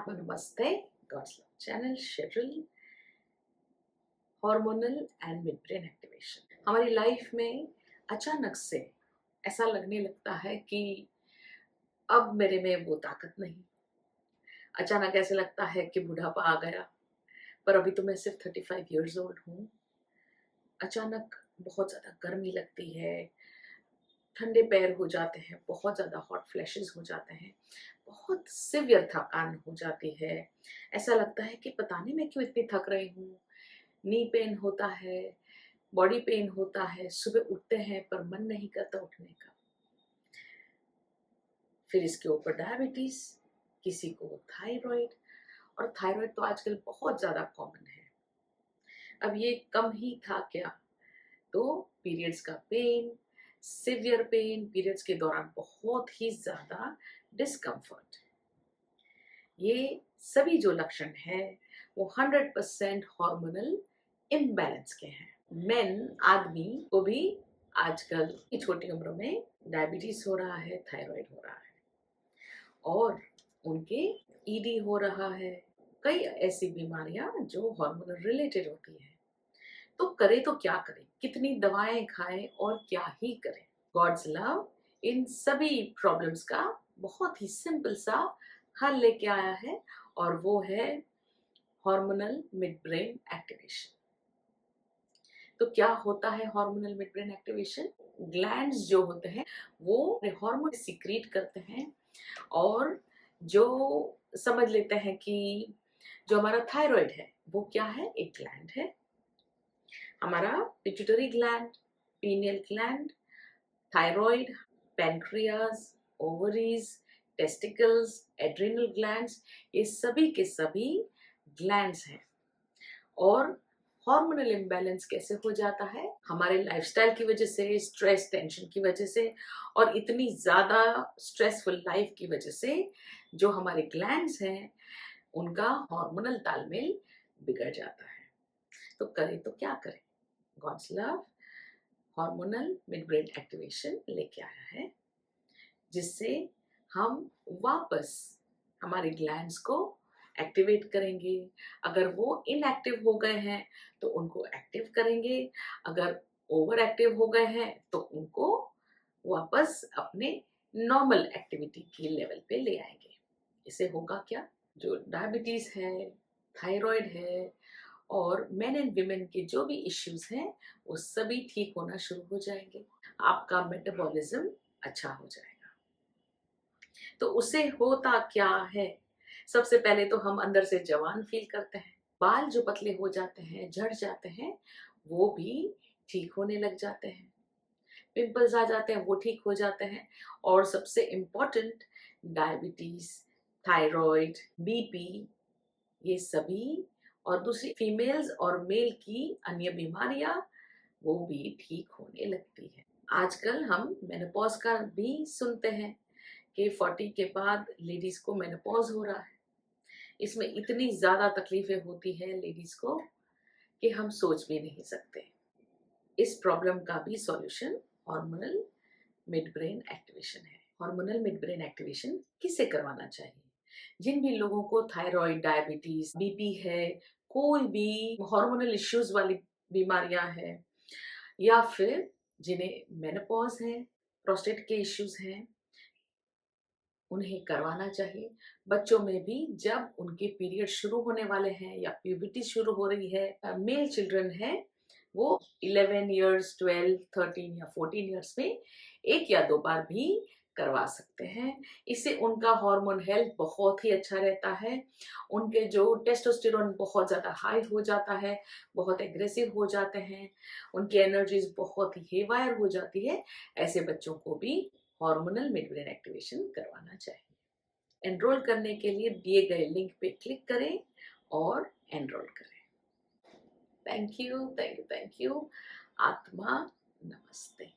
आत्मा नमस्ते, God's love channel schedule hormonal and mid brain activation. हमारी लाइफ में अचानक से ऐसा लगने लगता है कि अब मेरे में वो ताकत नहीं। अचानक ऐसे लगता है कि बुढ़ापा आ गया, पर अभी तो मैं सिर्फ 35 ईयर्स ओल्ड हूँ। अचानक बहुत ज़्यादा गर्मी लगती है, ठंडे पैर हो जाते हैं, बहुत ज़्यादा हॉट फ्लैशेस हो जाते हैं, बहुत सिवियर थकान हो जाती है। ऐसा लगता है कि पता नहीं मैं क्यों इतनी थक रही हूँ। नी पेन होता है, बॉडी पेन होता है, सुबह उठते हैं पर मन नहीं करता उठने का। फिर इसके ऊपर डायबिटीज, किसी को थायराइड, और थायराइड तो आजकल बहुत ज़्यादा कॉमन है। अब ये कम ही था क्या, तो पीरियड्स का पेन, सिवियर पेन, पीरियड्स के दौरान बहुत ही ज़्यादा डिस्कम्फर्ट, ये सभी जो लक्षण है वो 100% हार्मोनल इम्बैलेंस के हैं। मेन आदमी को भी आजकल की छोटी उम्र में डायबिटीज हो रहा है, थायराइड हो रहा है, और उनके ईडी हो रहा है। कई ऐसी बीमारियां जो हार्मोनल रिलेटेड होती है। तो करे तो क्या करें, कितनी दवाएं खाएं और क्या ही करें। गॉड्स लव इन सभी प्रॉब्लम्स का बहुत ही सिंपल सा हल लेके आया है, और वो है हार्मोनल मिड ब्रेन एक्टिवेशन। तो क्या होता है hormonal mid brain activation? Glands जो होते हैं वो हार्मोन सीक्रेट करते हैं, और जो समझ लेते हैं कि जो हमारा थायराइड है वो क्या है, एक ग्लैंड है। हमारा pituitary gland, pineal gland, thyroid, pancreas, ovaries, testicles, adrenal glands, ये सभी के सभी ग्लैंड्स हैं। और हार्मोनल इम्बैलेंस कैसे हो जाता है? हमारे लाइफस्टाइल की वजह से, स्ट्रेस टेंशन की वजह से, और इतनी ज़्यादा स्ट्रेसफुल लाइफ की वजह से जो हमारे ग्लैंड्स हैं उनका हार्मोनल तालमेल बिगड़ जाता है। तो करें तो क्या करें? God's love hormonal mid brain activation लेके आया है, जिससे हम वापस हमारे ग्लैंड्स को एक्टिवेट करेंगे। अगर वो इनएक्टिव हो गए हैं तो उनको एक्टिव करेंगे, अगर ओवर एक्टिव हो गए हैं तो उनको वापस अपने नॉर्मल एक्टिविटी की लेवल पे ले आएंगे। इससे होगा क्या? जो डायबिटीज है, थायराइड है, और मेन एंड विमेन के जो भी इश्यूज हैं वो सभी ठीक होना शुरू हो जाएंगे। आपका मेटाबॉलिज्म अच्छा हो जाएगा। तो उससे होता क्या है? सबसे पहले तो हम अंदर से जवान फील करते हैं, बाल जो पतले हो जाते हैं, झड़ जाते हैं, वो भी ठीक होने लग जाते हैं, पिंपल्स आ जाते हैं वो ठीक हो जाते हैं, और सबसे इम्पोर्टेंट डायबिटीज, थायराइड, बीपी, ये सभी, और दूसरी फीमेल्स और मेल की अन्य बीमारियां, वो भी ठीक होने लगती है। आजकल हम मेनोपॉज का भी सुनते हैं कि 40 के बाद लेडीज को मेनोपॉज हो रहा है। इसमें इतनी ज्यादा तकलीफें होती है लेडीज को कि हम सोच भी नहीं सकते। इस प्रॉब्लम का भी solution hormonal mid brain activation है। हार्मोनल मिड ब्रेन एक्टिवेशन किसे करवाना चाहिए? जिन भी लोगों को थायराइड, डायबिटीज, बीपी है, कोई भी हार्मोनल इश्यूज वाली बीमारियां हैं, या फिर जिन्हें मेनोपॉज है, प्रोस्टेट के इश्यूज हैं, उन्हें करवाना चाहिए। बच्चों में भी जब उनके पीरियड शुरू होने वाले हैं या प्यूबर्टी शुरू हो रही है, मेल चिल्ड्रन है, वो 11 इयर्स, 12, 13 या 14 इयर्स में एक या दो बार भी करवा सकते हैं। इससे उनका हार्मोन हेल्थ बहुत ही अच्छा रहता है। उनके जो टेस्टोस्टेरोन बहुत ज़्यादा हाई हो जाता है, बहुत एग्रेसिव हो जाते हैं, उनकी एनर्जीज बहुत ही हेवायर हो जाती है। ऐसे बच्चों को भी हार्मोनल मिड ब्रेन एक्टिवेशन करवाना चाहिए। एनरोल करने के लिए दिए गए लिंक पे क्लिक करें और एनरोल करें। Thank you, thank you, thank you. आत्मा नमस्ते।